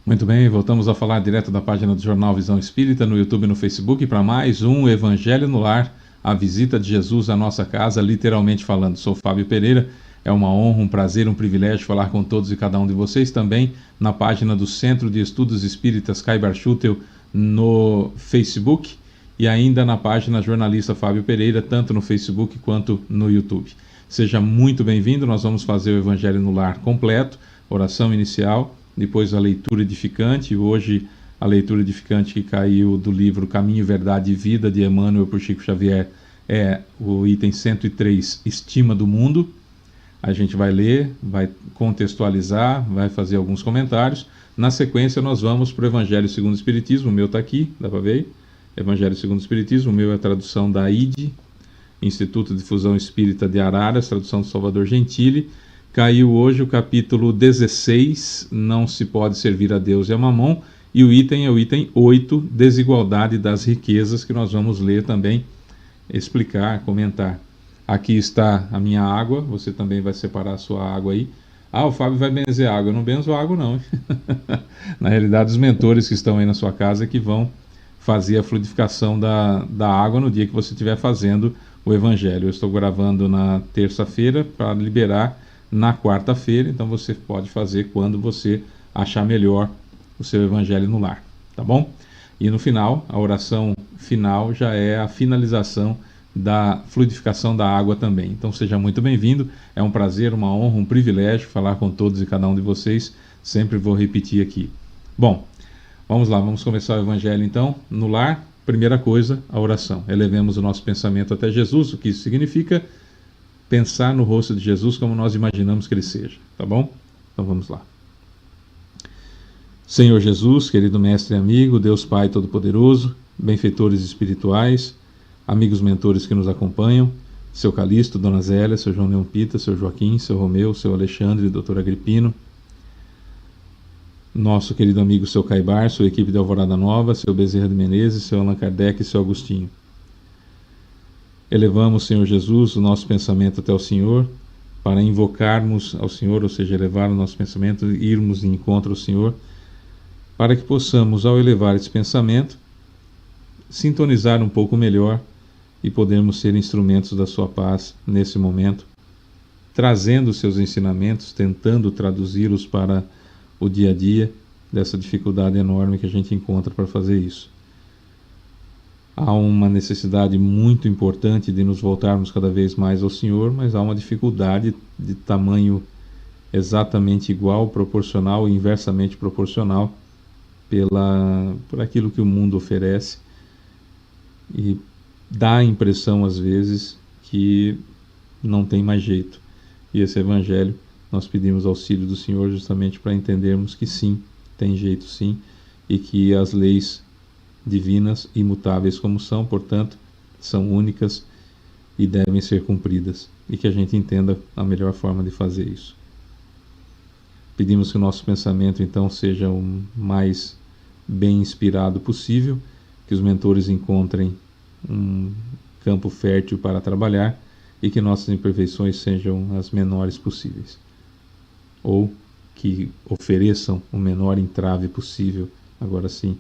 Muito bem, voltamos a falar direto da página do Jornal Visão Espírita, no YouTube e no Facebook, para mais um Evangelho no Lar, a visita de Jesus à nossa casa, literalmente falando. Sou Fábio Pereira, é uma honra, um prazer, um privilégio falar com todos e cada um de vocês, também na página do Centro de Estudos Espíritas Caibar Schutel no Facebook e ainda na página Jornalista Fábio Pereira, tanto no Facebook quanto no YouTube. Seja muito bem-vindo, nós vamos fazer o Evangelho no Lar completo, oração inicial, depois a leitura edificante. Hoje a leitura edificante que caiu do livro Caminho, Verdade e Vida, de Emmanuel por Chico Xavier, é o item 103, Estima do Mundo. A gente vai ler, vai contextualizar, vai fazer alguns comentários. Na sequência nós vamos para o Evangelho segundo o Espiritismo. O meu está aqui, dá para ver? Evangelho segundo o Espiritismo, o meu é a tradução da ID, Instituto de Difusão Espírita de Araras, tradução do Salvador Gentili. Caiu hoje o capítulo 16, Não se pode servir a Deus e a Mamon, e o item é o item 8, Desigualdade das Riquezas, que nós vamos ler também, explicar, comentar. Aqui está a minha água, você também vai separar a sua água aí. Ah, o Fábio vai benzer água, eu não benzo água não. Na realidade, os mentores que estão aí na sua casa que vão fazer a fluidificação da água no dia que você estiver fazendo o Evangelho. Eu estou gravando na terça-feira para liberar na quarta-feira, então você pode fazer quando você achar melhor o seu Evangelho no Lar, tá bom? E no final, a oração final já é a finalização da fluidificação da água também. Então seja muito bem-vindo, é um prazer, uma honra, um privilégio falar com todos e cada um de vocês, sempre vou repetir aqui. Bom, vamos lá, vamos começar o Evangelho então, no lar. Primeira coisa, a oração. Elevemos o nosso pensamento até Jesus, o que isso significa? Pensar no rosto de Jesus como nós imaginamos que ele seja, tá bom? Então vamos lá. Senhor Jesus, querido mestre e amigo, Deus Pai Todo-Poderoso, benfeitores espirituais, amigos mentores que nos acompanham, seu Calixto, Dona Zélia, seu João Leão Pita, seu Joaquim, seu Romeu, seu Alexandre, doutor Agripino, nosso querido amigo seu Caibar, sua equipe de Alvorada Nova, seu Bezerra de Menezes, seu Allan Kardec e seu Agostinho. Elevamos, Senhor Jesus, o nosso pensamento até o Senhor, para invocarmos ao Senhor, ou seja, elevar o nosso pensamento e irmos de encontro ao Senhor, para que possamos, ao elevar esse pensamento, sintonizar um pouco melhor e podermos ser instrumentos da sua paz nesse momento, trazendo os seus ensinamentos, tentando traduzi-los para o dia a dia dessa dificuldade enorme que a gente encontra para fazer isso. Há uma necessidade muito importante de nos voltarmos cada vez mais ao Senhor, mas há uma dificuldade de tamanho exatamente igual, proporcional e inversamente proporcional por aquilo que o mundo oferece, e dá a impressão às vezes que não tem mais jeito. E esse Evangelho, nós pedimos auxílio do Senhor justamente para entendermos que sim, tem jeito sim, e que as leis divinas, imutáveis como são, portanto, são únicas e devem ser cumpridas, e que a gente entenda a melhor forma de fazer isso. Pedimos que o nosso pensamento então seja o mais bem inspirado possível, que os mentores encontrem um campo fértil para trabalhar e que nossas imperfeições sejam as menores possíveis, ou que ofereçam o menor entrave possível, agora sim,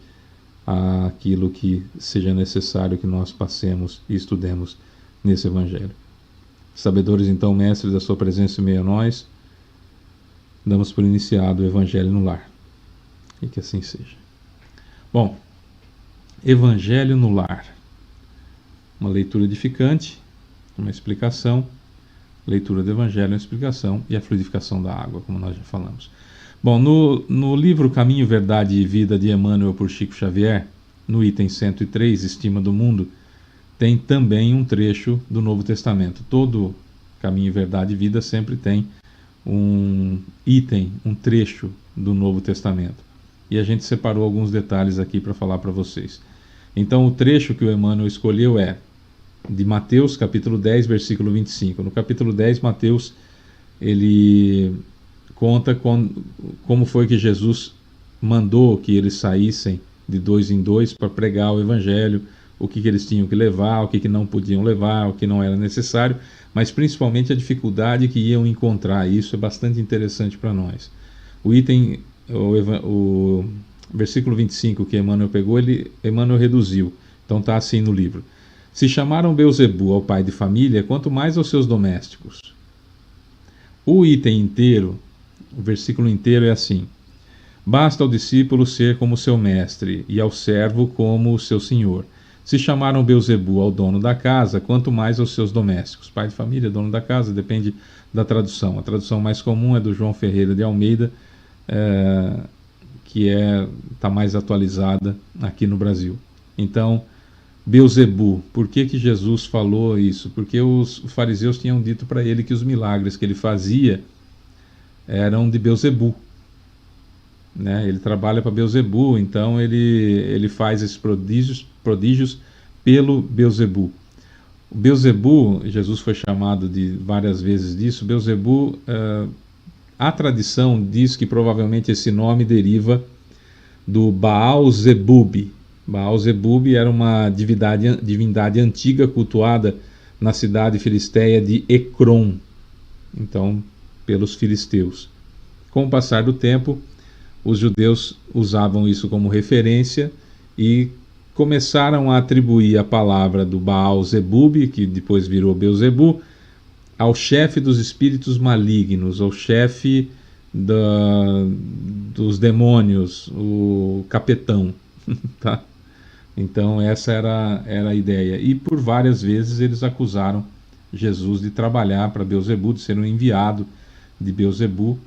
àquilo que seja necessário que nós passemos e estudemos nesse Evangelho. Sabedores então, mestres da sua presença em meio a nós, damos por iniciado o Evangelho no Lar, e que assim seja. Bom, Evangelho no Lar, uma leitura edificante, uma explicação, leitura do Evangelho, uma explicação e a fluidificação da água, como nós já falamos. Bom, no livro Caminho, Verdade e Vida, de Emmanuel por Chico Xavier, no item 103, Estima do Mundo, tem também um trecho do Novo Testamento. Todo Caminho, Verdade e Vida sempre tem um item, um trecho do Novo Testamento. E a gente separou alguns detalhes aqui para falar para vocês. Então o trecho que o Emmanuel escolheu é de Mateus, capítulo 10, versículo 25. No capítulo 10, Mateus, ele conta como foi que Jesus mandou que eles saíssem de dois em dois para pregar o Evangelho, o que eles tinham que levar, o que não podiam levar, o que não era necessário, mas principalmente a dificuldade que iam encontrar. Isso é bastante interessante para nós. O item o versículo 25 que Emmanuel pegou, Emmanuel reduziu. Então está assim no livro. Se chamaram Beelzebu ao pai de família, quanto mais aos seus domésticos. O item inteiro, o versículo inteiro é assim: basta ao discípulo ser como seu mestre, e ao servo como o seu senhor. Se chamaram Beelzebu ao dono da casa, quanto mais aos seus domésticos. Pai de família, dono da casa, depende da tradução. A tradução mais comum é do João Ferreira de Almeida, que está mais atualizada aqui no Brasil. Então, Beelzebu, por que Jesus falou isso? Porque os fariseus tinham dito para ele que os milagres que ele fazia eram de Beelzebu. Né? Ele trabalha para Beelzebu, então ele faz esses prodígios pelo Beelzebu. O Beelzebu, Jesus foi chamado de várias vezes disso. Beelzebu, a tradição diz que provavelmente esse nome deriva do Baal-Zebub. Baal-Zebub era uma divindade antiga cultuada na cidade filisteia de Ecrom, então pelos filisteus. Com o passar do tempo, os judeus usavam isso como referência e começaram a atribuir a palavra do Baal-Zebub, que depois virou Beelzebu, ao chefe dos espíritos malignos, ao chefe dos demônios, o capetão. Tá? Então essa era a ideia. E por várias vezes eles acusaram Jesus de trabalhar para Beelzebu, de ser um enviado de Beelzebu.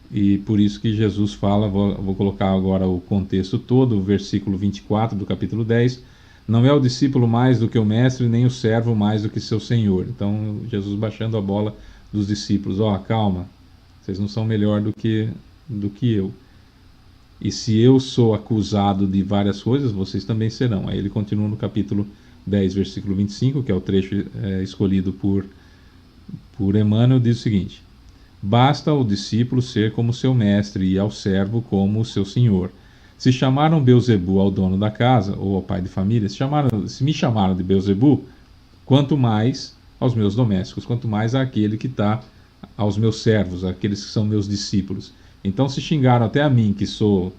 E por isso que Jesus fala, vou colocar agora o contexto todo, o versículo 24 do capítulo 10, não é o discípulo mais do que o mestre, nem o servo mais do que seu senhor. Então Jesus baixando a bola dos discípulos, calma, vocês não são melhor do que eu. E se eu sou acusado de várias coisas, vocês também serão. Aí ele continua no capítulo 10, versículo 25, que é o trecho escolhido por Emmanuel, diz o seguinte: basta ao discípulo ser como seu mestre e ao servo como o seu senhor. Se chamaram Beelzebu ao dono da casa, ou ao pai de família, se me chamaram de Beelzebu, quanto mais aos meus domésticos, quanto mais àquele que está aos meus servos, àqueles que são meus discípulos. Então, se xingaram até a mim, que sou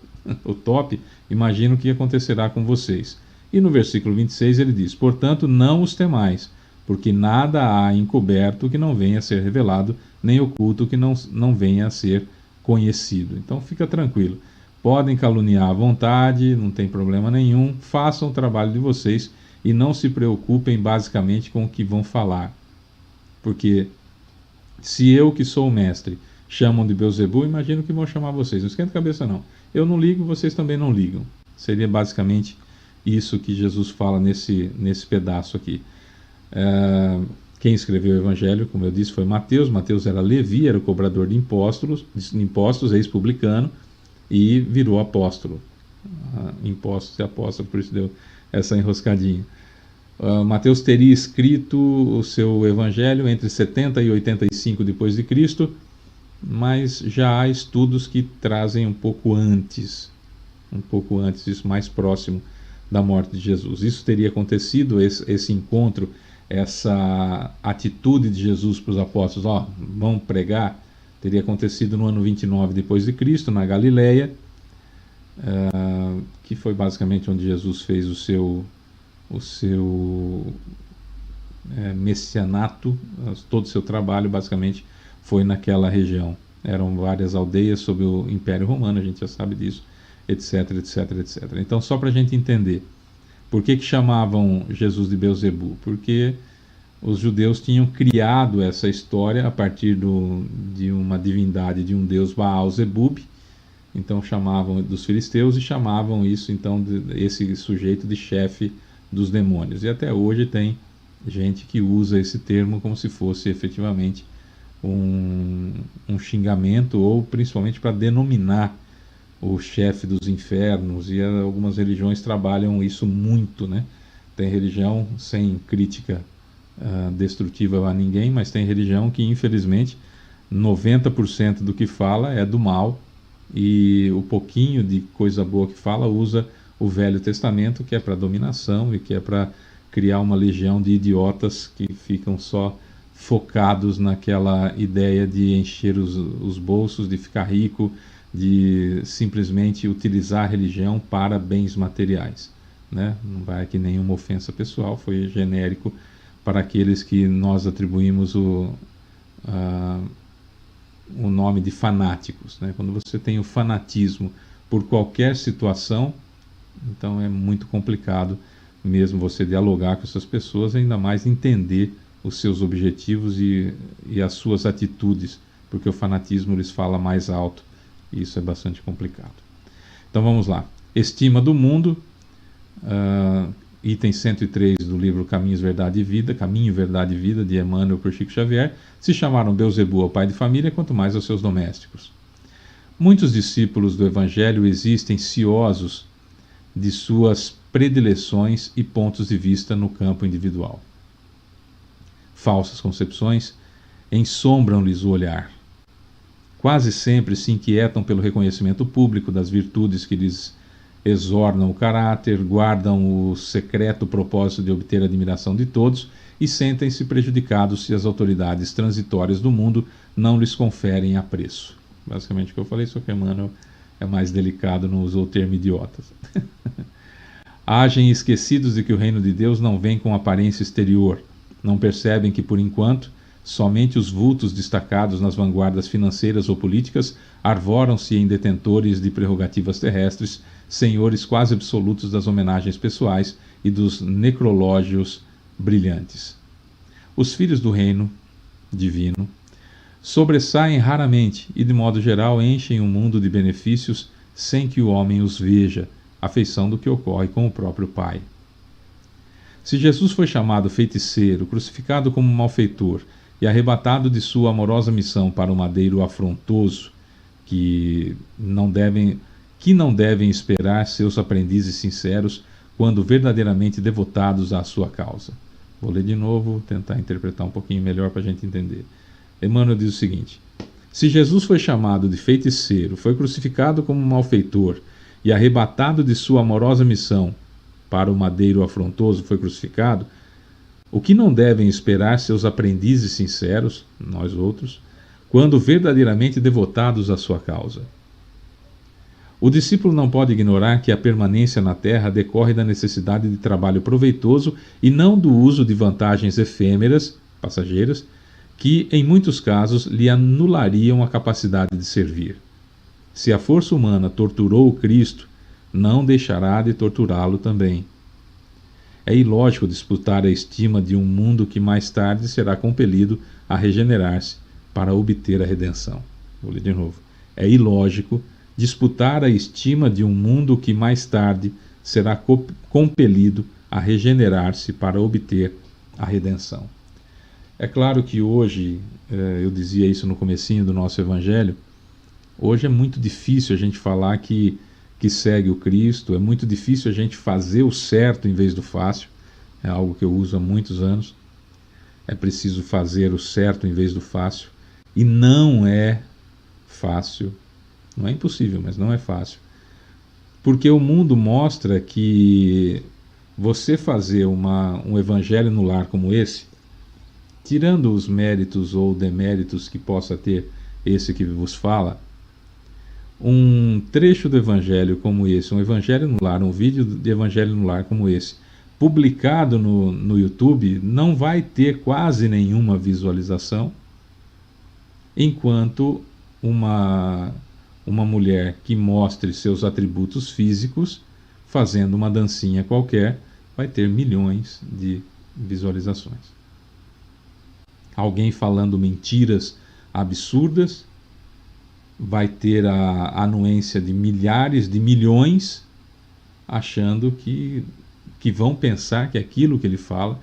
o top, imagino o que acontecerá com vocês. E no versículo 26 ele diz: portanto, não os temais, porque nada há encoberto que não venha a ser revelado, nem oculto que não venha a ser conhecido. Então fica tranquilo, podem caluniar à vontade, não tem problema nenhum, façam o trabalho de vocês e não se preocupem basicamente com o que vão falar. Porque se eu, que sou o mestre, chamam de Beelzebu, imagino que vão chamar vocês. Não esquenta a cabeça não. Eu não ligo, vocês também não ligam. Seria basicamente isso que Jesus fala nesse pedaço aqui. Quem escreveu o Evangelho, como eu disse, foi Mateus. Mateus era Levi, era o cobrador de impostos, ex-publicano, e virou apóstolo. Impostos e apóstolo, por isso deu essa enroscadinha. Mateus teria escrito o seu Evangelho entre 70 e 85 depois de Cristo, mas já há estudos que trazem um pouco antes, isso mais próximo da morte de Jesus. Isso teria acontecido, esse encontro, essa atitude de Jesus para os apóstolos, vão pregar, teria acontecido no ano 29 depois de Cristo, na Galileia, que foi basicamente onde Jesus fez o seu messianato, todo o seu trabalho basicamente foi naquela região. Eram várias aldeias sob o Império Romano, a gente já sabe disso, etc, etc, etc. Então, só para a gente entender, por que chamavam Jesus de Beelzebu? Porque os judeus tinham criado essa história a partir de uma divindade, de um deus Baal-Zebub. Então chamavam dos filisteus e chamavam isso, então, esse sujeito de chefe dos demônios. E até hoje tem gente que usa esse termo como se fosse efetivamente um xingamento, ou principalmente para denominar o chefe dos infernos, e algumas religiões trabalham isso muito, né? Tem religião sem crítica destrutiva a ninguém, mas tem religião que infelizmente 90% do que fala é do mal, e o pouquinho de coisa boa que fala usa o Velho Testamento, que é para dominação e que é para criar uma legião de idiotas que ficam só focados naquela ideia de encher os bolsos, de ficar rico, de simplesmente utilizar a religião para bens materiais, né? Não vai aqui nenhuma ofensa pessoal, foi genérico para aqueles que nós atribuímos o nome de fanáticos, né? Quando você tem o fanatismo por qualquer situação, então é muito complicado mesmo você dialogar com essas pessoas, ainda mais entender os seus objetivos e as suas atitudes, porque o fanatismo lhes fala mais alto e isso é bastante complicado. Então vamos lá. Estima do mundo, item 103 do livro Caminhos, Verdade e Vida, Caminho, Verdade e Vida, de Emmanuel por Chico Xavier, se chamaram Belzebu ao pai de família, quanto mais aos seus domésticos. Muitos discípulos do Evangelho existem ciosos de suas predileções e pontos de vista no campo individual. Falsas concepções ensombram-lhes o olhar. Quase sempre se inquietam pelo reconhecimento público das virtudes que lhes exornam o caráter, guardam o secreto propósito de obter a admiração de todos e sentem-se prejudicados se as autoridades transitórias do mundo não lhes conferem apreço. Basicamente o que eu falei, só que Emmanuel é mais delicado, não usou o termo idiotas. Agem esquecidos de que o reino de Deus não vem com aparência exterior. Não percebem que, por enquanto, somente os vultos destacados nas vanguardas financeiras ou políticas arvoram-se em detentores de prerrogativas terrestres, senhores quase absolutos das homenagens pessoais e dos necrológios brilhantes. Os filhos do reino divino sobressaem raramente e, de modo geral, enchem o mundo de benefícios sem que o homem os veja, à feição do que ocorre com o próprio Pai. Se Jesus foi chamado feiticeiro, crucificado como malfeitor e arrebatado de sua amorosa missão para o madeiro afrontoso, que não devem esperar seus aprendizes sinceros quando verdadeiramente devotados à sua causa. Vou ler de novo, tentar interpretar um pouquinho melhor para a gente entender. Emmanuel diz o seguinte: se Jesus foi chamado de feiticeiro, foi crucificado como malfeitor e arrebatado de sua amorosa missão para o madeiro afrontoso, foi crucificado, o que não devem esperar seus aprendizes sinceros, nós outros, quando verdadeiramente devotados à sua causa? O discípulo não pode ignorar que a permanência na terra decorre da necessidade de trabalho proveitoso e não do uso de vantagens efêmeras, passageiras, que, em muitos casos, lhe anulariam a capacidade de servir. Se a força humana torturou o Cristo, não deixará de torturá-lo também. É ilógico disputar a estima de um mundo que mais tarde será compelido a regenerar-se para obter a redenção. Vou ler de novo. É ilógico disputar a estima de um mundo que mais tarde será compelido a regenerar-se para obter a redenção. É claro que hoje, eu dizia isso no comecinho do nosso Evangelho, hoje é muito difícil a gente falar que segue o Cristo, é muito difícil a gente fazer o certo em vez do fácil, é algo que eu uso há muitos anos, é preciso fazer o certo em vez do fácil, e não é fácil, não é impossível, mas não é fácil, porque o mundo mostra que você fazer um evangelho no lar como esse, tirando os méritos ou deméritos que possa ter esse que vos fala, um trecho do evangelho como esse, um evangelho no lar, um vídeo de evangelho no lar como esse, publicado no YouTube, não vai ter quase nenhuma visualização, enquanto uma mulher que mostre seus atributos físicos, fazendo uma dancinha qualquer, vai ter milhões de visualizações. Alguém falando mentiras absurdas vai ter a anuência de milhares, de milhões, achando que vão pensar que aquilo que ele fala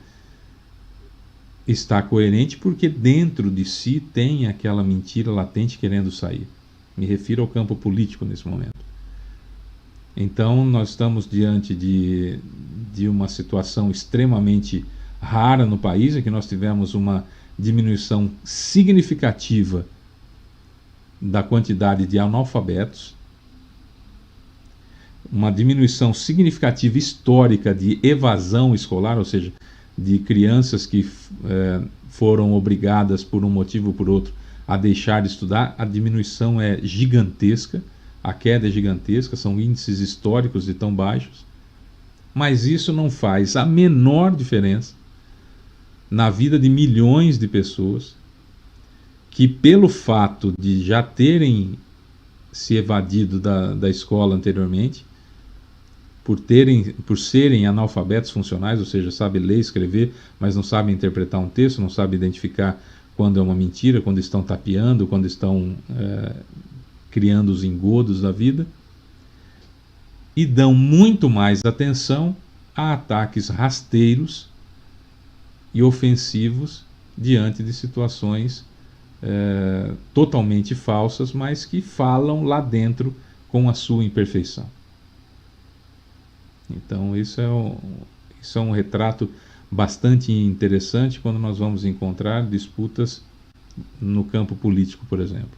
está coerente, porque dentro de si tem aquela mentira latente querendo sair. Me refiro ao campo político nesse momento. Então nós estamos diante de uma situação extremamente rara no país, em que nós tivemos uma diminuição significativa da quantidade de analfabetos, uma diminuição significativa histórica de evasão escolar, ou seja, de crianças que foram obrigadas por um motivo ou por outro a deixar de estudar. A diminuição é gigantesca, a queda é gigantesca, são índices históricos de tão baixos, mas isso não faz a menor diferença na vida de milhões de pessoas que, pelo fato de já terem se evadido da escola anteriormente, por serem analfabetos funcionais, ou seja, sabem ler e escrever, mas não sabem interpretar um texto, não sabem identificar quando é uma mentira, quando estão tapeando, quando estão criando os engodos da vida, e dão muito mais atenção a ataques rasteiros e ofensivos diante de situações totalmente falsas, mas que falam lá dentro com a sua imperfeição. Então isso é um retrato bastante interessante quando nós vamos encontrar disputas no campo político, por exemplo.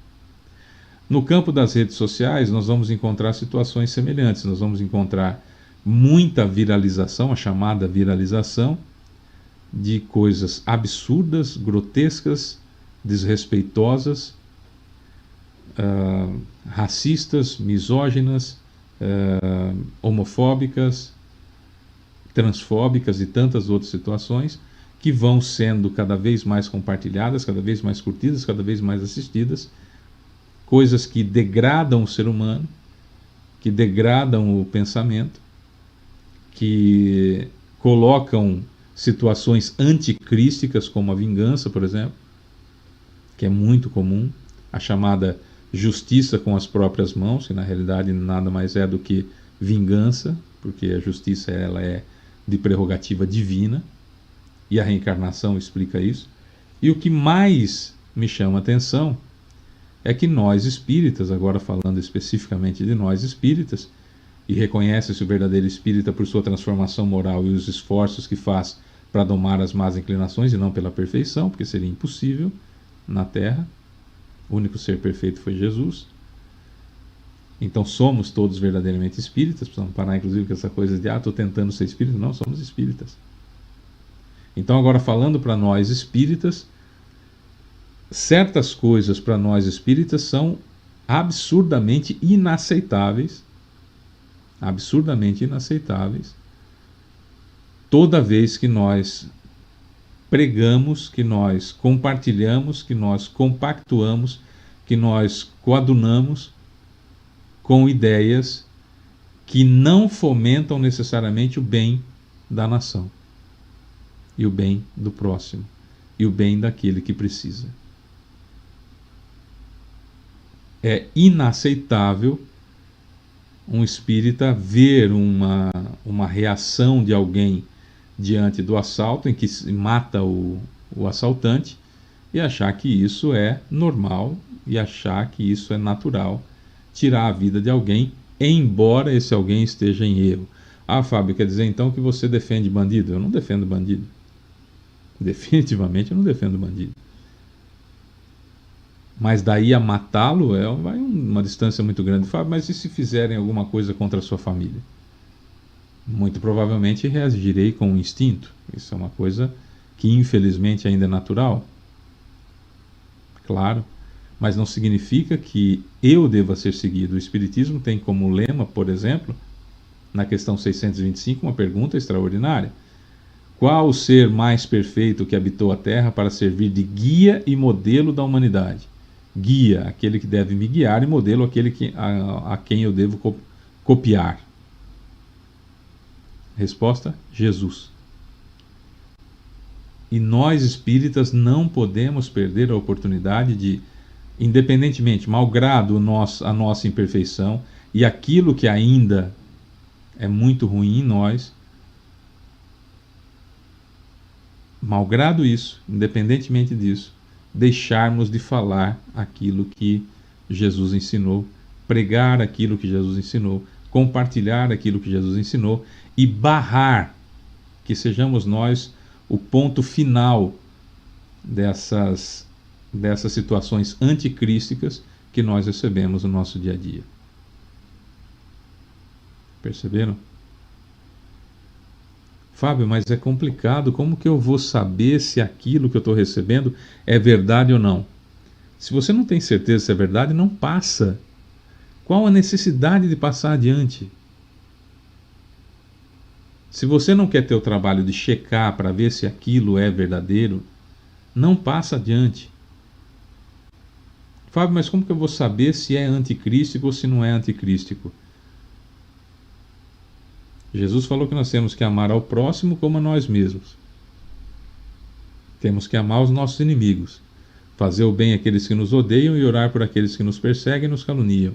No campo das redes sociais, nós vamos encontrar situações semelhantes. Nós vamos encontrar muita viralização, a chamada viralização, de coisas absurdas, grotescas, desrespeitosas, racistas, misóginas, homofóbicas, transfóbicas e tantas outras situações que vão sendo cada vez mais compartilhadas, cada vez mais curtidas, cada vez mais assistidas, coisas que degradam o ser humano, que degradam o pensamento, que colocam situações anticrísticas, como a vingança, por exemplo, que é muito comum, a chamada justiça com as próprias mãos, que na realidade nada mais é do que vingança, porque a justiça ela é de prerrogativa divina, e a reencarnação explica isso. E o que mais me chama a atenção é que nós espíritas, agora falando especificamente de nós espíritas, e reconhece-se o verdadeiro espírita por sua transformação moral e os esforços que faz para domar as más inclinações e não pela perfeição, porque seria impossível na Terra. O único ser perfeito foi Jesus. Então somos todos verdadeiramente espíritas. Precisamos parar inclusive com essa coisa de estou tentando ser espírita. Não, somos espíritas. Então agora falando para nós espíritas, certas coisas para nós espíritas são absurdamente inaceitáveis, toda vez que nós pregamos, que nós compartilhamos, que nós compactuamos, que nós coadunamos com ideias que não fomentam necessariamente o bem da nação, e o bem do próximo, e o bem daquele que precisa. É inaceitável um espírita ver uma reação de alguém diante do assalto, em que mata o assaltante, e achar que isso é normal, e achar que isso é natural, tirar a vida de alguém, embora esse alguém esteja em erro. Ah, Fábio, quer dizer então que você defende bandido? Eu não defendo bandido. Definitivamente eu não defendo bandido. Mas daí a matá-lo vai uma distância muito grande. Fábio, mas e se fizerem alguma coisa contra a sua família? Muito provavelmente reagirei com um instinto. Isso é uma coisa que infelizmente ainda é natural. Claro, mas não significa que eu deva ser seguido. O Espiritismo tem como lema, por exemplo, na questão 625, uma pergunta extraordinária. Qual o ser mais perfeito que habitou a Terra para servir de guia e modelo da humanidade? Guia, aquele que deve me guiar, e modelo, aquele a quem eu devo copiar. Resposta: Jesus. E nós espíritas não podemos perder a oportunidade de, independentemente, malgrado a nossa imperfeição e aquilo que ainda é muito ruim em nós, malgrado isso, independentemente disso, deixarmos de falar aquilo que Jesus ensinou, pregar aquilo que Jesus ensinou, compartilhar aquilo que Jesus ensinou e barrar, que sejamos nós o ponto final dessas situações anticrísticas que nós recebemos no nosso dia a dia. Perceberam? Fábio, mas é complicado, como que eu vou saber se aquilo que eu estou recebendo é verdade ou não? Se você não tem certeza se é verdade, não passa. Qual a necessidade de passar adiante? Se você não quer ter o trabalho de checar para ver se aquilo é verdadeiro, não passa adiante. Fábio, mas como que eu vou saber se é anticrístico ou se não é anticrístico? Jesus falou que nós temos que amar ao próximo como a nós mesmos. Temos que amar os nossos inimigos, fazer o bem àqueles que nos odeiam e orar por aqueles que nos perseguem e nos caluniam.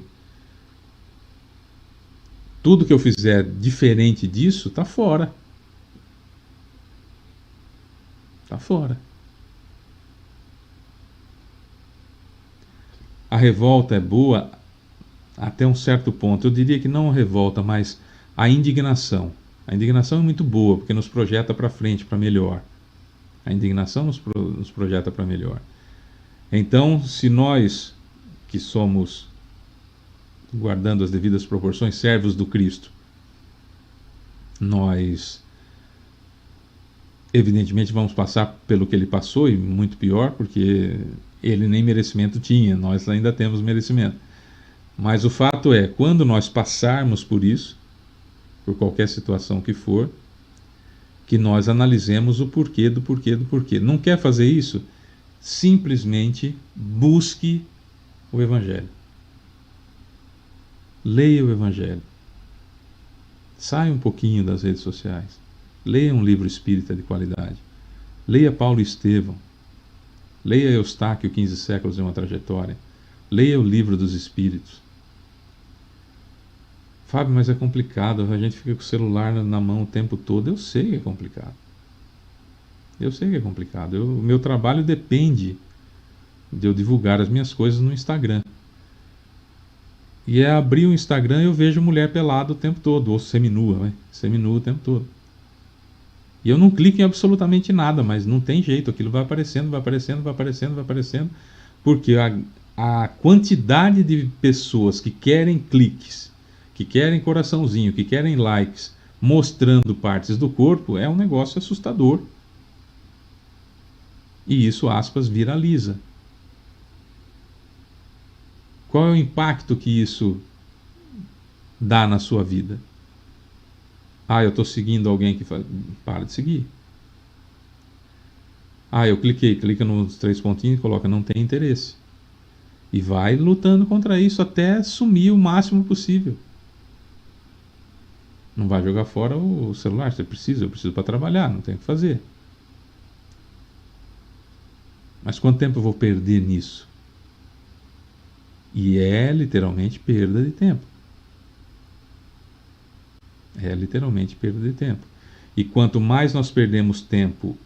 Tudo que eu fizer diferente disso está fora. Está fora. A revolta é boa até um certo ponto. Eu diria que não a revolta, mas a indignação. A indignação é muito boa, porque nos projeta para frente, para melhor. A indignação nos projeta para melhor. Então, se nós, que somos, guardando as devidas proporções, servos do Cristo, nós evidentemente vamos passar pelo que ele passou, e muito pior, porque ele nem merecimento tinha, nós ainda temos merecimento. Mas o fato é, quando nós passarmos por isso, por qualquer situação que for, que nós analisemos o porquê do porquê do porquê. Não quer fazer isso? Simplesmente busque o Evangelho. Leia o Evangelho. Saia um pouquinho das redes sociais. Leia um livro espírita de qualidade. Leia Paulo e Estevão. Leia Eustáquio, 15 séculos em uma trajetória. Leia o livro dos Espíritos. Fábio, mas é complicado, a gente fica com o celular na mão o tempo todo. Eu sei que é complicado. Eu sei que é complicado. O meu trabalho depende de eu divulgar as minhas coisas no Instagram. E é abrir o Instagram e eu vejo mulher pelada o tempo todo, ou seminua, seminua o tempo todo. E eu não clico em absolutamente nada, mas não tem jeito, aquilo vai aparecendo, vai aparecendo, vai aparecendo, vai aparecendo, porque a quantidade de pessoas que querem cliques, que querem coraçãozinho, que querem likes, mostrando partes do corpo, é um negócio assustador. E isso, aspas, viraliza. Qual é o impacto que isso dá na sua vida? Ah, eu estou seguindo alguém que faz... Para de seguir. Ah, eu clica nos 3 pontinhos e coloca não tem interesse. E vai lutando contra isso até sumir o máximo possível. Não vai jogar fora o celular, eu preciso para trabalhar, não tenho o que fazer. Mas quanto tempo eu vou perder nisso? E é literalmente perda de tempo. É literalmente perda de tempo. E quanto mais nós perdemos tempo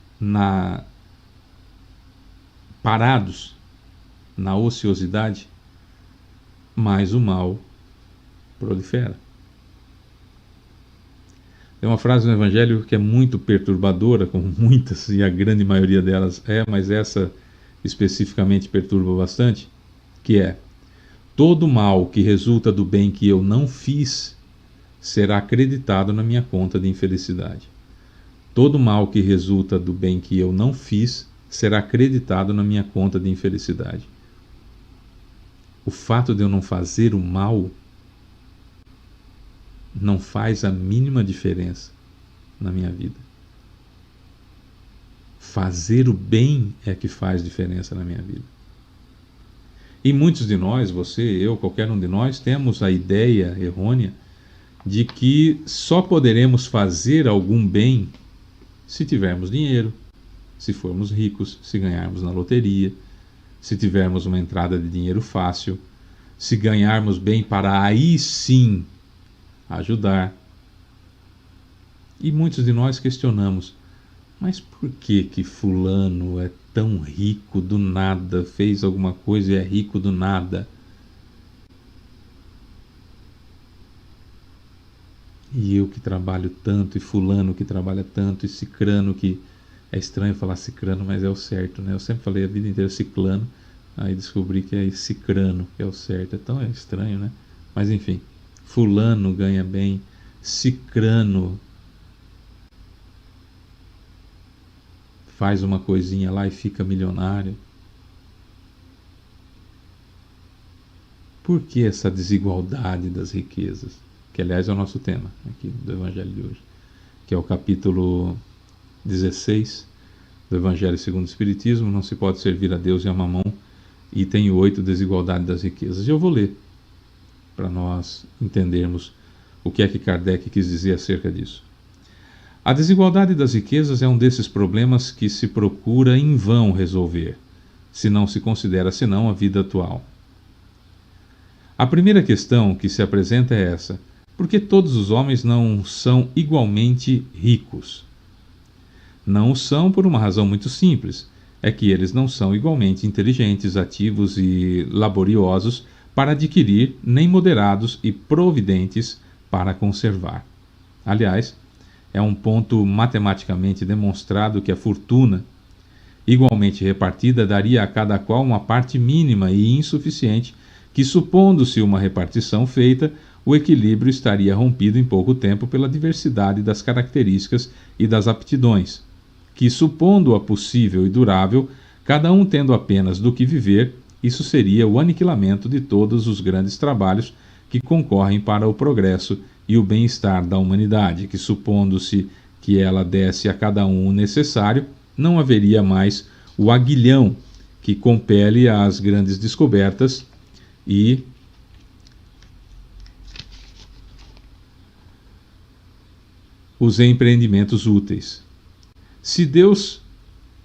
parados na ociosidade, mais o mal prolifera. Tem uma frase no Evangelho que é muito perturbadora, como muitas, e a grande maioria delas é, mas essa especificamente perturba bastante, que é: todo mal que resulta do bem que eu não fiz será acreditado na minha conta de infelicidade. Todo mal que resulta do bem que eu não fiz será acreditado na minha conta de infelicidade. O fato de eu não fazer o mal não faz a mínima diferença na minha vida. Fazer o bem é que faz diferença na minha vida. E muitos de nós, você, eu, qualquer um de nós, temos a ideia errônea de que só poderemos fazer algum bem se tivermos dinheiro, se formos ricos, se ganharmos na loteria, se tivermos uma entrada de dinheiro fácil, se ganharmos bem para aí sim ajudar. E muitos de nós questionamos: mas por que fulano é tão rico do nada, fez alguma coisa e é rico do nada? E eu que trabalho tanto, e fulano que trabalha tanto, e cicrano que... É estranho falar cicrano, mas é o certo, né? Eu sempre falei a vida inteira ciclano, aí descobri que é cicrano que é o certo. Então é estranho, né? Mas enfim, fulano ganha bem, cicrano faz uma coisinha lá e fica milionário. Por que essa desigualdade das riquezas? Que, aliás, é o nosso tema aqui do Evangelho de hoje, que é o capítulo 16 do Evangelho segundo o Espiritismo, não se pode servir a Deus e a Mamon, item 8, desigualdade das riquezas. E eu vou ler, para nós entendermos o que é que Kardec quis dizer acerca disso. A desigualdade das riquezas é um desses problemas que se procura em vão resolver, se não se considera senão a vida atual. A primeira questão que se apresenta é essa: por que todos os homens não são igualmente ricos? Não o são por uma razão muito simples, é que eles não são igualmente inteligentes, ativos e laboriosos para adquirir, nem moderados e providentes para conservar. Aliás, é um ponto matematicamente demonstrado que a fortuna, igualmente repartida, daria a cada qual uma parte mínima e insuficiente, que, supondo-se uma repartição feita, o equilíbrio estaria rompido em pouco tempo pela diversidade das características e das aptidões, que, supondo-a possível e durável, cada um tendo apenas do que viver, isso seria o aniquilamento de todos os grandes trabalhos que concorrem para o progresso e o bem-estar da humanidade, que, supondo-se que ela desse a cada um o necessário, não haveria mais o aguilhão que compele às grandes descobertas e os empreendimentos úteis. Se Deus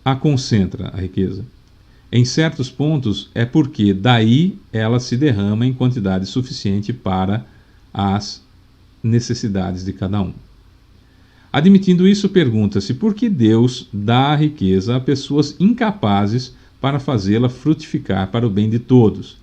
a concentra, a riqueza, em certos pontos, é porque daí ela se derrama em quantidade suficiente para as necessidades de cada um. Admitindo isso, pergunta-se por que Deus dá a riqueza a pessoas incapazes para fazê-la frutificar para o bem de todos.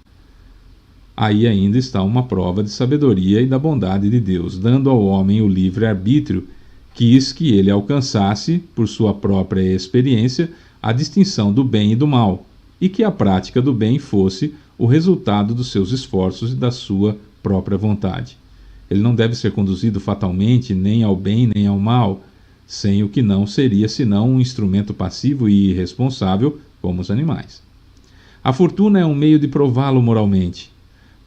Aí ainda está uma prova de sabedoria e da bondade de Deus, dando ao homem o livre-arbítrio, quis que ele alcançasse, por sua própria experiência, a distinção do bem e do mal, e que a prática do bem fosse o resultado dos seus esforços e da sua própria vontade. Ele não deve ser conduzido fatalmente nem ao bem nem ao mal, sem o que não seria senão um instrumento passivo e irresponsável, como os animais. A fortuna é um meio de prová-lo moralmente,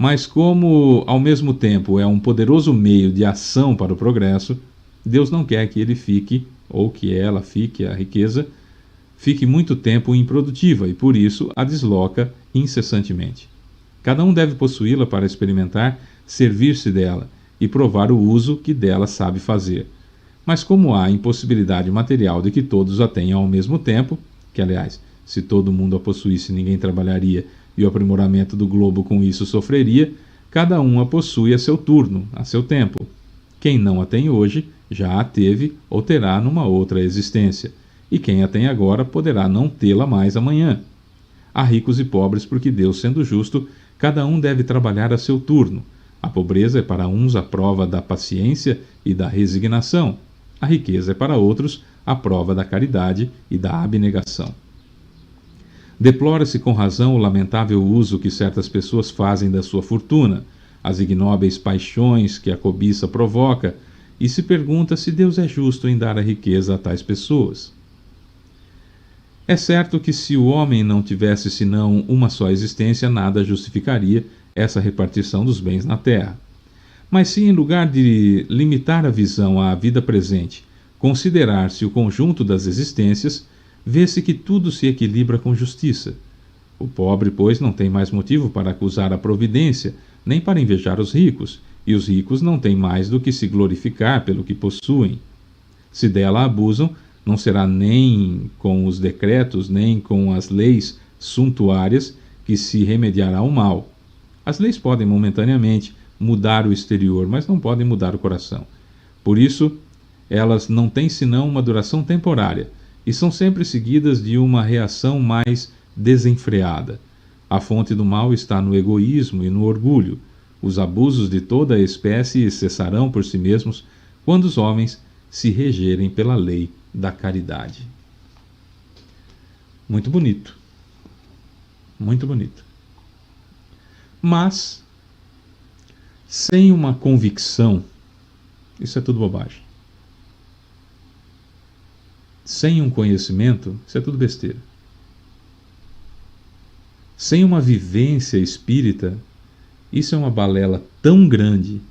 mas como ao mesmo tempo é um poderoso meio de ação para o progresso, Deus não quer que ele fique, ou que ela fique, a riqueza, fique muito tempo improdutiva e por isso a desloca incessantemente. Cada um deve possuí-la para experimentar, servir-se dela e provar o uso que dela sabe fazer. Mas como há impossibilidade material de que todos a tenham ao mesmo tempo, que aliás, se todo mundo a possuísse ninguém trabalharia e o aprimoramento do globo com isso sofreria, cada um a possui a seu turno, a seu tempo. Quem não a tem hoje, já a teve ou terá numa outra existência, e quem a tem agora poderá não tê-la mais amanhã. Há ricos e pobres porque Deus, sendo justo, cada um deve trabalhar a seu turno. A pobreza é para uns a prova da paciência e da resignação. A riqueza é para outros a prova da caridade e da abnegação. Deplora-se com razão o lamentável uso que certas pessoas fazem da sua fortuna, as ignóbeis paixões que a cobiça provoca, e se pergunta se Deus é justo em dar a riqueza a tais pessoas. É certo que se o homem não tivesse senão uma só existência, nada justificaria essa repartição dos bens na terra. Mas se, em lugar de limitar a visão à vida presente, considerar-se o conjunto das existências, vê-se que tudo se equilibra com justiça. O pobre, pois, não tem mais motivo para acusar a providência, nem para invejar os ricos, e os ricos não têm mais do que se glorificar pelo que possuem. Se dela abusam, não será nem com os decretos, nem com as leis suntuárias que se remediará o mal. As leis podem momentaneamente mudar o exterior, mas não podem mudar o coração. Por isso, elas não têm senão uma duração temporária, e são sempre seguidas de uma reação mais desenfreada. A fonte do mal está no egoísmo e no orgulho. Os abusos de toda a espécie cessarão por si mesmos quando os homens se regerem pela lei da caridade. Muito bonito. Muito bonito. Mas, sem uma convicção, isso é tudo bobagem. Sem um conhecimento, isso é tudo besteira. Sem uma vivência espírita, Isso é uma balela tão grande,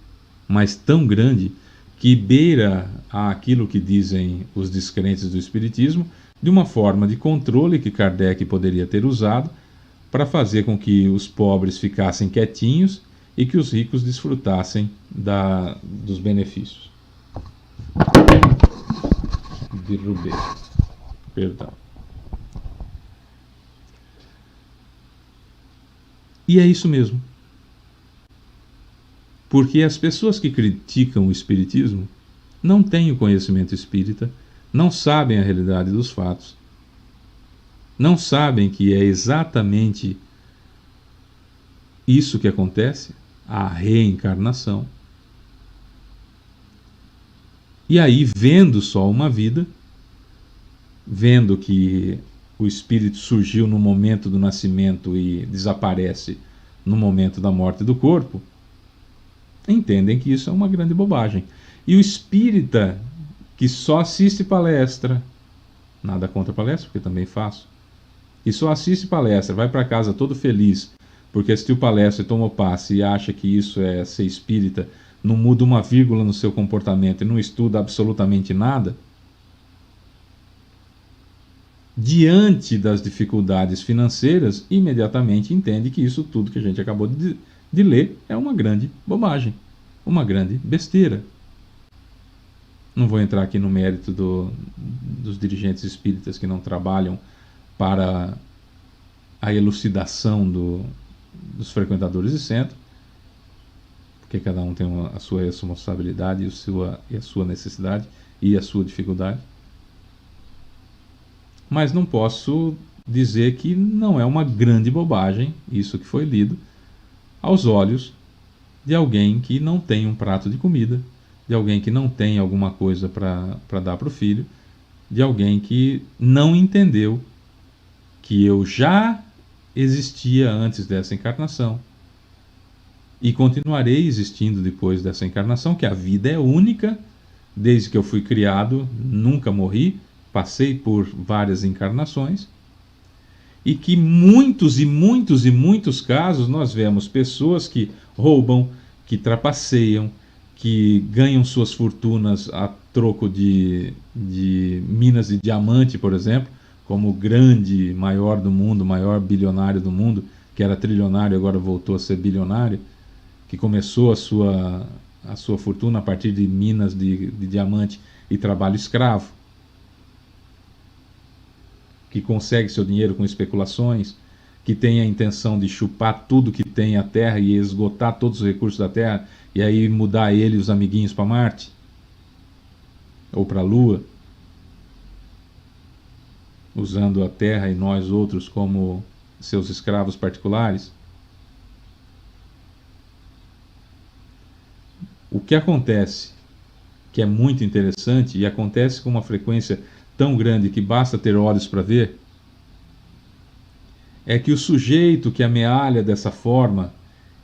mas tão grande, que beira aquilo que dizem os descrentes do Espiritismo, de uma forma de controle que Kardec poderia ter usado para fazer com que os pobres ficassem quietinhos e que os ricos desfrutassem dos benefícios. Derrubei. Perdão. E é isso mesmo. Porque as pessoas que criticam o Espiritismo não têm o conhecimento espírita, não sabem a realidade dos fatos, não sabem que é exatamente isso que acontece, a reencarnação. E aí, vendo só uma vida, vendo que o espírito surgiu no momento do nascimento e desaparece no momento da morte do corpo, entendem que isso é uma grande bobagem. E o espírita que só assiste palestra, nada contra palestra, porque também faço, e só assiste palestra, vai para casa todo feliz porque assistiu palestra e tomou passe e acha que isso é ser espírita, não muda uma vírgula no seu comportamento e não estuda absolutamente nada, diante das dificuldades financeiras, imediatamente entende que isso tudo que a gente acabou de ler é uma grande bobagem, uma grande besteira. Não vou entrar aqui no mérito dos dirigentes espíritas que não trabalham para a elucidação dos frequentadores de centro, porque cada um tem a sua responsabilidade e a sua necessidade e a sua dificuldade. Mas não posso dizer que não é uma grande bobagem isso que foi lido aos olhos de alguém que não tem um prato de comida, de alguém que não tem alguma coisa para dar para o filho, de alguém que não entendeu que eu já existia antes dessa encarnação e continuarei existindo depois dessa encarnação, que a vida é única, desde que eu fui criado, nunca morri, passei por várias encarnações, e que muitos e muitos e muitos casos nós vemos pessoas que roubam, que trapaceiam, que ganham suas fortunas a troco de minas de diamante, por exemplo, como o grande, maior do mundo, maior bilionário do mundo, que era trilionário e agora voltou a ser bilionário, que começou a sua fortuna a partir de minas de diamante e trabalho escravo, que consegue seu dinheiro com especulações, que tem a intenção de chupar tudo que tem a Terra e esgotar todos os recursos da Terra e aí mudar ele e os amiguinhos para Marte ou para a Lua, usando a Terra e nós outros como seus escravos particulares. O que acontece, que é muito interessante e acontece com uma frequência tão grande que basta ter olhos para ver, é que o sujeito que amealha dessa forma,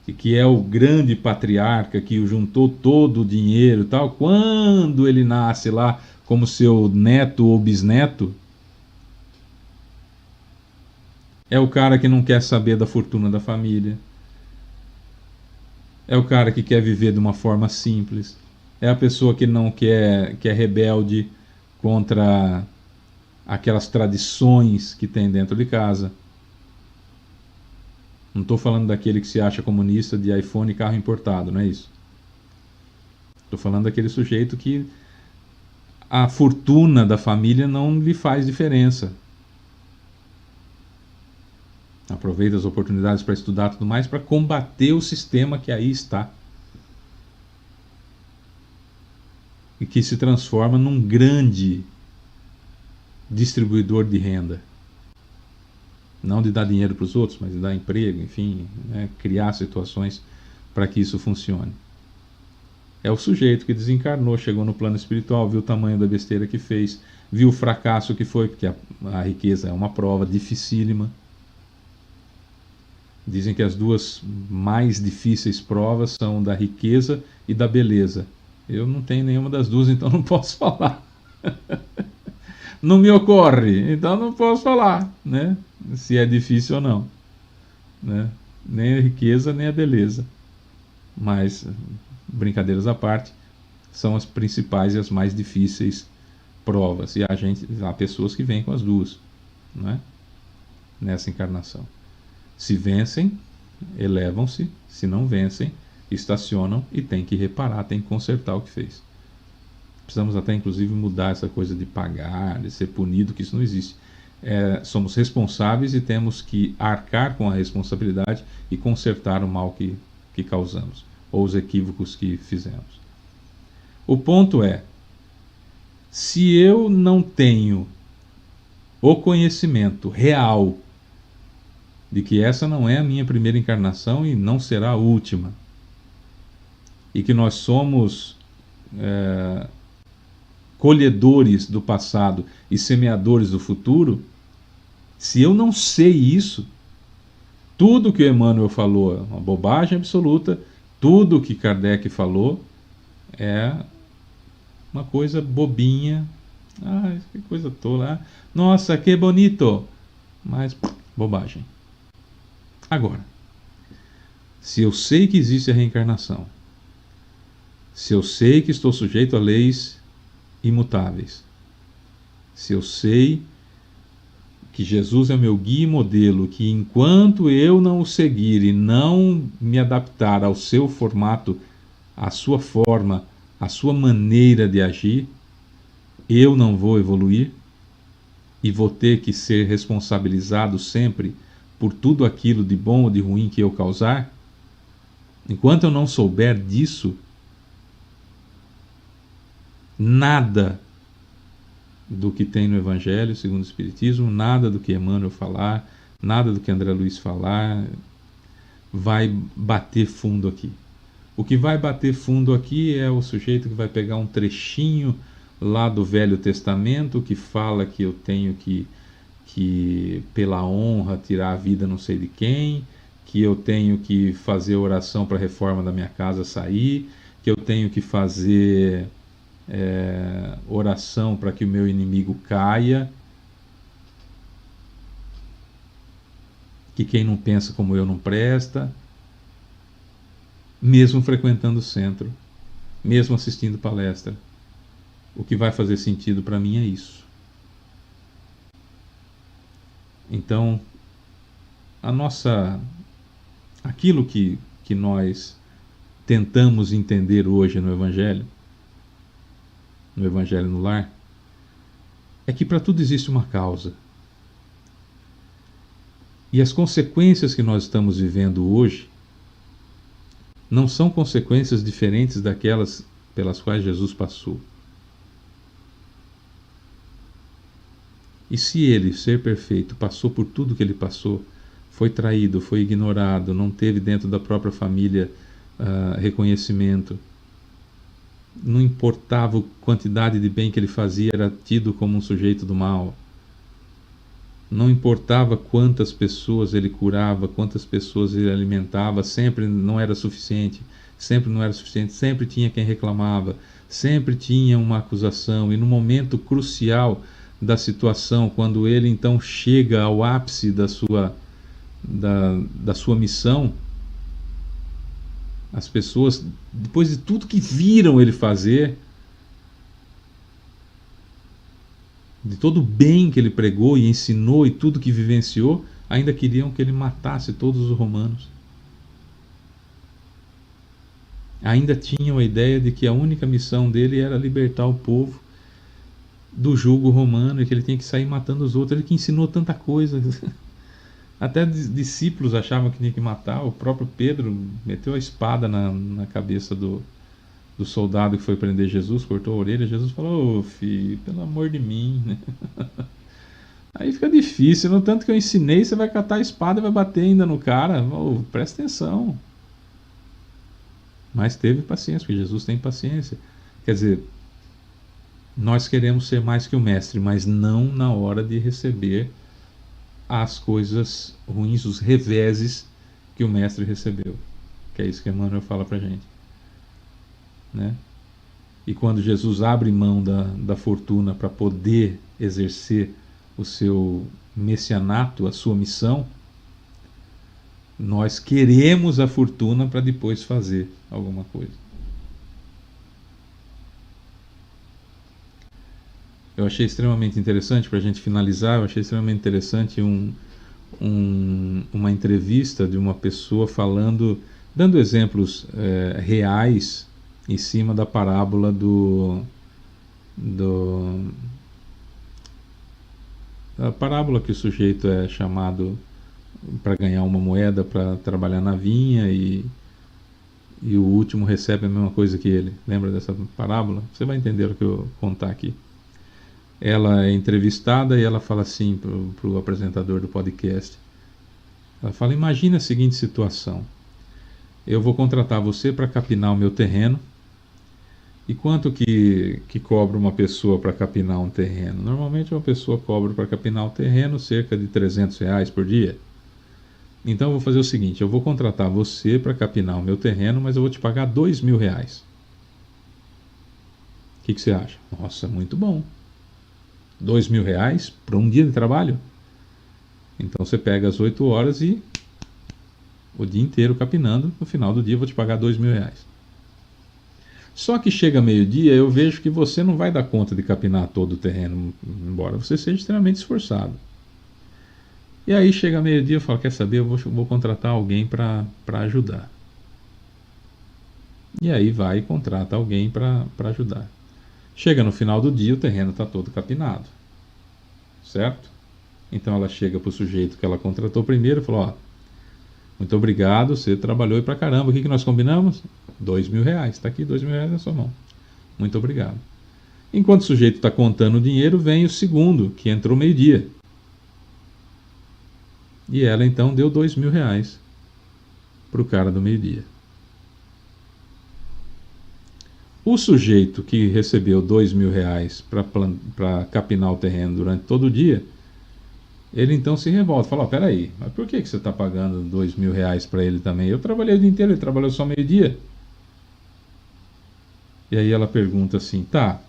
e que é o grande patriarca que juntou todo o dinheiro e tal, quando ele nasce lá como seu neto ou bisneto, é o cara que não quer saber da fortuna da família, é o cara que quer viver de uma forma simples, é a pessoa que não quer, que é rebelde contra aquelas tradições que tem dentro de casa. Não estou falando daquele que se acha comunista de iPhone e carro importado, não é isso. Estou falando daquele sujeito que a fortuna da família não lhe faz diferença. Aproveita as oportunidades para estudar tudo mais, para combater o sistema que aí está. E que se transforma num grande distribuidor de renda. Não de dar dinheiro para os outros, mas de dar emprego, enfim, né, criar situações para que isso funcione. É o sujeito que desencarnou, chegou no plano espiritual, viu o tamanho da besteira que fez, viu o fracasso que foi, porque a riqueza é uma prova dificílima. Dizem que as duas mais difíceis provas são da riqueza e da beleza. Eu não tenho nenhuma das duas, então não posso falar. Não me ocorre, então não posso falar, né? Se é difícil ou não, né? Nem a riqueza, nem a beleza. mas, brincadeiras à parte, são as principais e as mais difíceis provas. E há pessoas que vêm com as duas, não é? Nessa encarnação. Se vencem, elevam-se. Se não vencem, estacionam e tem que reparar, tem que consertar o que fez. Precisamos até, inclusive, mudar essa coisa de pagar, de ser punido, que isso não existe. Somos responsáveis e temos que arcar com a responsabilidade e consertar o mal que causamos, ou os equívocos que fizemos. O ponto é, se eu não tenho o conhecimento real de que essa não é a minha primeira encarnação e não será a última, e que nós somos colhedores do passado e semeadores do futuro, se eu não sei isso, tudo que o Emmanuel falou é uma bobagem absoluta, tudo que Kardec falou é uma coisa bobinha, que coisa tola, nossa, que bonito, mas bobagem. Agora, se eu sei que existe a reencarnação, se eu sei que estou sujeito a leis imutáveis, se eu sei que Jesus é meu guia e modelo, que enquanto eu não o seguir e não me adaptar ao seu formato, à sua forma, à sua maneira de agir, eu não vou evoluir e vou ter que ser responsabilizado sempre por tudo aquilo de bom ou de ruim que eu causar. Enquanto eu não souber disso, nada do que tem no Evangelho segundo o Espiritismo, nada do que Emmanuel falar, nada do que André Luiz falar, vai bater fundo aqui. O que vai bater fundo aqui é o sujeito que vai pegar um trechinho lá do Velho Testamento que fala que eu tenho que pela honra tirar a vida não sei de quem, que eu tenho que fazer oração para a reforma da minha casa sair, que eu tenho que fazer oração para que o meu inimigo caia, que quem não pensa como eu não presta, mesmo frequentando o centro, mesmo assistindo palestra. O que vai fazer sentido para mim é isso. Então, aquilo que nós tentamos entender hoje no Evangelho no Lar, é que para tudo existe uma causa. E as consequências que nós estamos vivendo hoje não são consequências diferentes daquelas pelas quais Jesus passou. E se ele, ser perfeito, passou por tudo que ele passou, foi traído, foi ignorado, não teve dentro da própria família reconhecimento, não importava a quantidade de bem que ele fazia, era tido como um sujeito do mal, não importava quantas pessoas ele curava, quantas pessoas ele alimentava, sempre não era suficiente, sempre tinha quem reclamava, sempre tinha uma acusação, e no momento crucial da situação, quando ele então chega ao ápice da sua missão, as pessoas, depois de tudo que viram ele fazer, de todo o bem que ele pregou e ensinou e tudo que vivenciou, ainda queriam que ele matasse todos os romanos. Ainda tinham a ideia de que a única missão dele era libertar o povo do jugo romano e que ele tinha que sair matando os outros. Ele que ensinou tanta coisa. Até discípulos achavam que tinha que matar. O próprio Pedro meteu a espada na cabeça do soldado que foi prender Jesus, cortou a orelha. Jesus falou: "Ô filho, pelo amor de mim", né? Aí fica difícil. No tanto que eu ensinei, você vai catar a espada e vai bater ainda no cara. Oh, presta atenção. Mas teve paciência, porque Jesus tem paciência. Quer dizer, nós queremos ser mais que o mestre, mas não na hora de receber as coisas ruins, os reveses que o mestre recebeu. Que é isso que Emmanuel fala pra gente, né? E quando Jesus abre mão da fortuna para poder exercer o seu messianato, a sua missão, Nós queremos a fortuna para depois fazer alguma coisa. Eu achei extremamente interessante, para a gente finalizar, eu achei extremamente interessante uma entrevista de uma pessoa falando, dando exemplos reais em cima da parábola a parábola que o sujeito é chamado para ganhar uma moeda para trabalhar na vinha e o último recebe a mesma coisa que ele. Lembra dessa parábola? Você vai entender o que eu contar aqui. Ela é entrevistada e ela fala assim para o apresentador do podcast. Ela fala: imagine a seguinte situação. Eu vou contratar você para capinar o meu terreno. E quanto que cobra uma pessoa para capinar um terreno? Normalmente uma pessoa cobra para capinar um terreno cerca de R$ 300 por dia. Então eu vou fazer o seguinte: eu vou contratar você para capinar o meu terreno, mas eu vou te pagar R$ 2.000. O que você acha? Nossa, muito bom. R$ 2.000 para um dia de trabalho? Então você pega as 8 horas e o dia inteiro capinando, no final do dia eu vou te pagar R$ 2.000. Só que chega meio-dia, eu vejo que você não vai dar conta de capinar todo o terreno, embora você seja extremamente esforçado. E aí chega meio-dia, eu falo: quer saber, eu vou contratar alguém para ajudar. E aí vai e contrata alguém para ajudar. Chega no final do dia, o terreno está todo capinado. Certo? Então ela chega para o sujeito que ela contratou primeiro e falou: ó, muito obrigado, você trabalhou pra caramba, o que nós combinamos? R$ 2.000, está aqui R$ 2.000 na sua mão. Muito obrigado. Enquanto o sujeito está contando o dinheiro, vem o segundo, que entrou meio-dia. E ela então deu R$ 2.000 para o cara do meio-dia. O sujeito que recebeu R$ 2.000 para capinar o terreno durante todo o dia, ele então se revolta, fala: peraí, mas por que você está pagando R$ 2.000 para ele também? Eu trabalhei o dia inteiro, ele trabalhou só meio-dia. E aí ela pergunta assim: tá,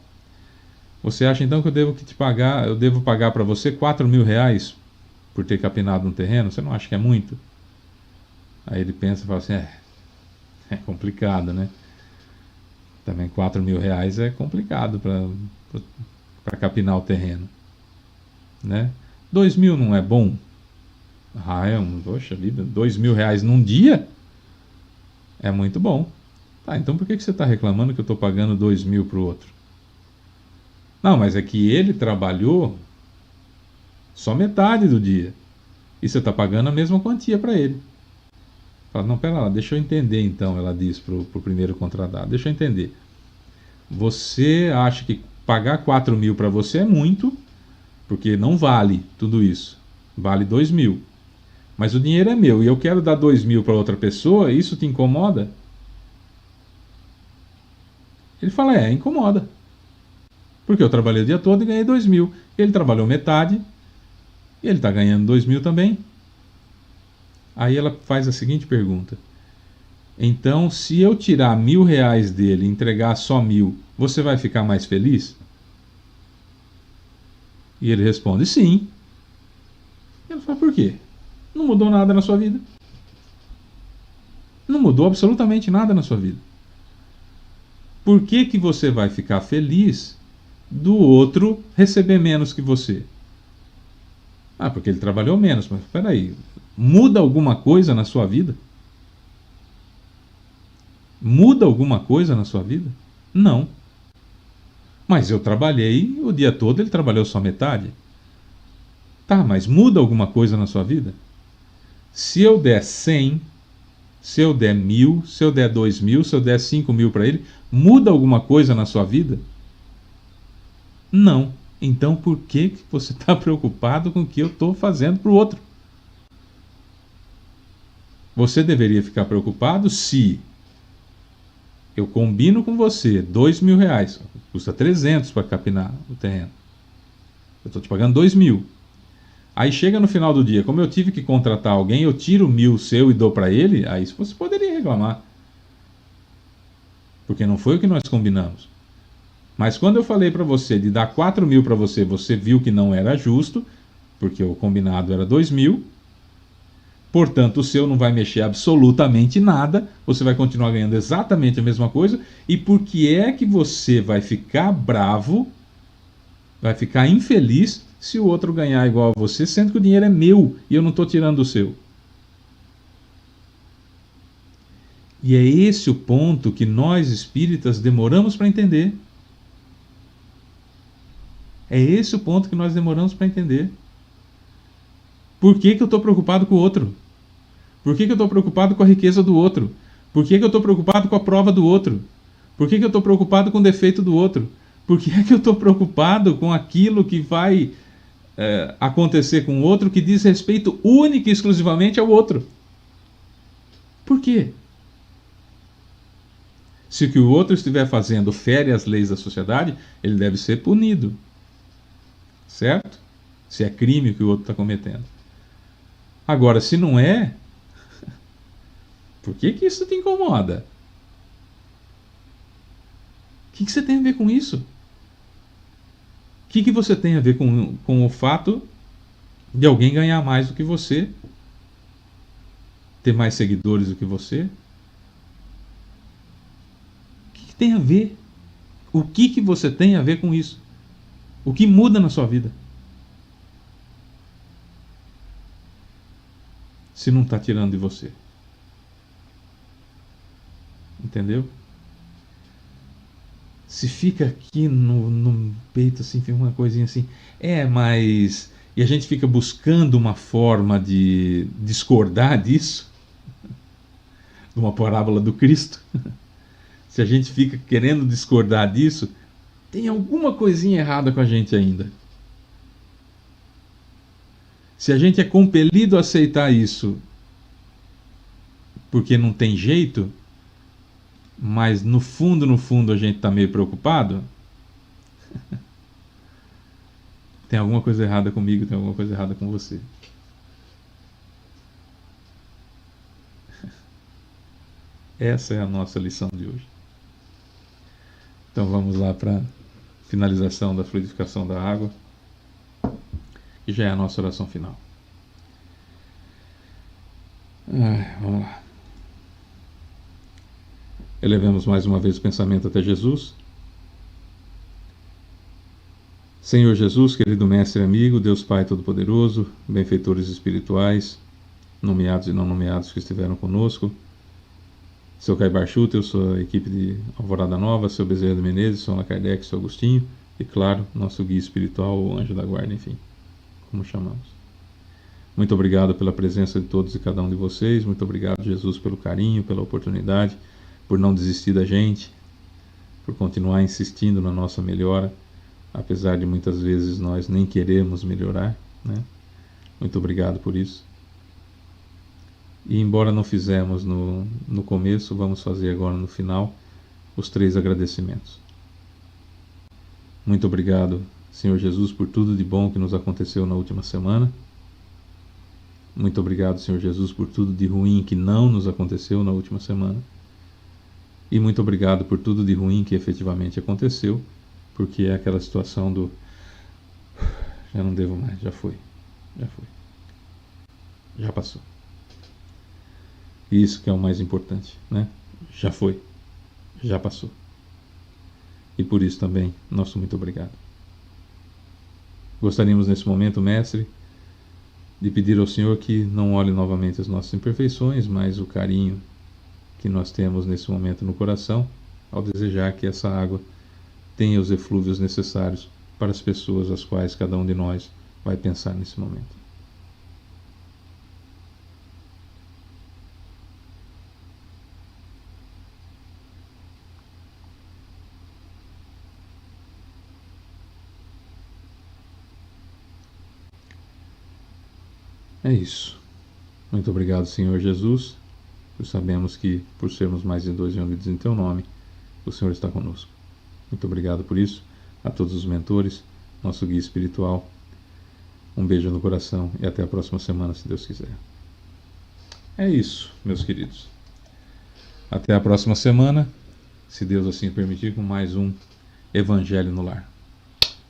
você acha então que eu devo pagar para você R$ 4.000 por ter capinado um terreno? Você não acha que é muito? Aí ele pensa e fala assim: é complicado, né? Também R$ 4.000 é complicado para capinar o terreno, né? 2.000 não é bom? Poxa vida, R$ 2.000 num dia? É muito bom. Tá, então por que você está reclamando que eu estou pagando 2.000 para o outro? Não, mas é que ele trabalhou só metade do dia. E você está pagando a mesma quantia para ele. Fala: não, pera lá, deixa eu entender então, ela diz para o primeiro contratado. Deixa eu entender. Você acha que pagar 4.000 para você é muito, porque não vale tudo isso. Vale 2.000. Mas o dinheiro é meu e eu quero dar 2.000 para outra pessoa, isso te incomoda? Ele fala: incomoda. Porque eu trabalhei o dia todo e ganhei 2.000. Ele trabalhou metade e ele está ganhando 2.000 também. Aí ela faz a seguinte pergunta: então, se eu tirar R$ 1.000 dele e entregar só 1.000, você vai ficar mais feliz? E ele responde: sim. E ela fala: por quê? Não mudou nada na sua vida. Não mudou absolutamente nada na sua vida. Por que você vai ficar feliz do outro receber menos que você? Porque ele trabalhou menos. Mas espera aí, muda alguma coisa na sua vida? Muda alguma coisa na sua vida? Não. Mas eu trabalhei o dia todo, ele trabalhou só metade. Tá, mas muda alguma coisa na sua vida? Se eu der 100, se eu der 1.000, se eu der 2.000, se eu der 5.000 para ele, muda alguma coisa na sua vida? Não. Então por que você está preocupado com o que eu estou fazendo para o outro? Você deveria ficar preocupado se eu combino com você R$ 2.000, custa 300 para capinar o terreno. Eu estou te pagando 2.000. Aí chega no final do dia, como eu tive que contratar alguém, eu tiro 1.000 seu e dou para ele, aí você poderia reclamar. Porque não foi o que nós combinamos. Mas quando eu falei para você de dar 4.000 para você, você viu que não era justo, porque o combinado era 2.000. Portanto, o seu não vai mexer absolutamente nada, você vai continuar ganhando exatamente a mesma coisa. E por que é que você vai ficar bravo, vai ficar infeliz se o outro ganhar igual a você, sendo que o dinheiro é meu e eu não estou tirando o seu? E é esse o ponto que nós espíritas demoramos para entender. É esse o ponto que nós demoramos para entender. Por que eu estou preocupado com o outro? Por que eu estou preocupado com a riqueza do outro? Por que eu estou preocupado com a prova do outro? Por que eu estou preocupado com o defeito do outro? Por que eu estou preocupado com aquilo que vai acontecer com o outro que diz respeito única e exclusivamente ao outro? Por quê? Se o que o outro estiver fazendo fere as leis da sociedade, ele deve ser punido. Certo? Se é crime o que o outro está cometendo. Agora, se não é, por que isso te incomoda? O que você tem a ver com isso? O que você tem a ver com o fato de alguém ganhar mais do que você? Ter mais seguidores do que você? O que tem a ver? O que você tem a ver com isso? O que muda na sua vida? Se não está tirando de você. Entendeu? Se fica aqui no peito assim, fica uma coisinha assim. Mas... E a gente fica buscando uma forma de discordar disso. De uma parábola do Cristo. Se a gente fica querendo discordar disso, tem alguma coisinha errada com a gente ainda. Se a gente é compelido a aceitar isso porque não tem jeito, mas no fundo a gente está meio preocupado, tem alguma coisa errada comigo, tem alguma coisa errada com você. Essa é a nossa lição de hoje. Então vamos lá para a finalização da fluidificação da água, que já é a nossa oração final. Vamos lá. Elevemos mais uma vez o pensamento até Jesus. Senhor Jesus, querido Mestre e amigo, Deus Pai Todo-Poderoso, benfeitores espirituais, nomeados e não nomeados que estiveram conosco, seu Caibar Schutel, sua equipe de Alvorada Nova, seu Bezerra de Menezes, seu Allan Kardec, seu Agostinho, e claro, nosso guia espiritual, o Anjo da Guarda, enfim, como chamamos. Muito obrigado pela presença de todos e cada um de vocês, muito obrigado, Jesus, pelo carinho, pela oportunidade, por não desistir da gente, por continuar insistindo na nossa melhora, apesar de muitas vezes nós nem queremos melhorar, né? Muito obrigado por isso. E embora não fizemos no começo, vamos fazer agora no final os 3 agradecimentos. Muito obrigado, Senhor Jesus, por tudo de bom que nos aconteceu na última semana. Muito obrigado, Senhor Jesus, por tudo de ruim que não nos aconteceu na última semana. E muito obrigado por tudo de ruim que efetivamente aconteceu, porque é aquela situação do já não devo mais, já foi, já passou. Isso que é o mais importante, né? Já foi, já passou. E por isso também, nosso muito obrigado. Gostaríamos nesse momento, Mestre, de pedir ao Senhor que não olhe novamente as nossas imperfeições, mas o carinho que nós temos nesse momento no coração, ao desejar que essa água tenha os eflúvios necessários para as pessoas às quais cada um de nós vai pensar nesse momento. É isso. Muito obrigado, Senhor Jesus. Pois sabemos que, por sermos mais de 2 reunidos em Teu nome, o Senhor está conosco. Muito obrigado por isso. A todos os mentores, nosso guia espiritual. Um beijo no coração e até a próxima semana, se Deus quiser. É isso, meus queridos. Até a próxima semana, se Deus assim permitir, com mais um Evangelho no Lar.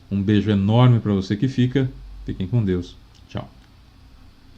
Um beijo enorme para você que fica. Fiquem com Deus.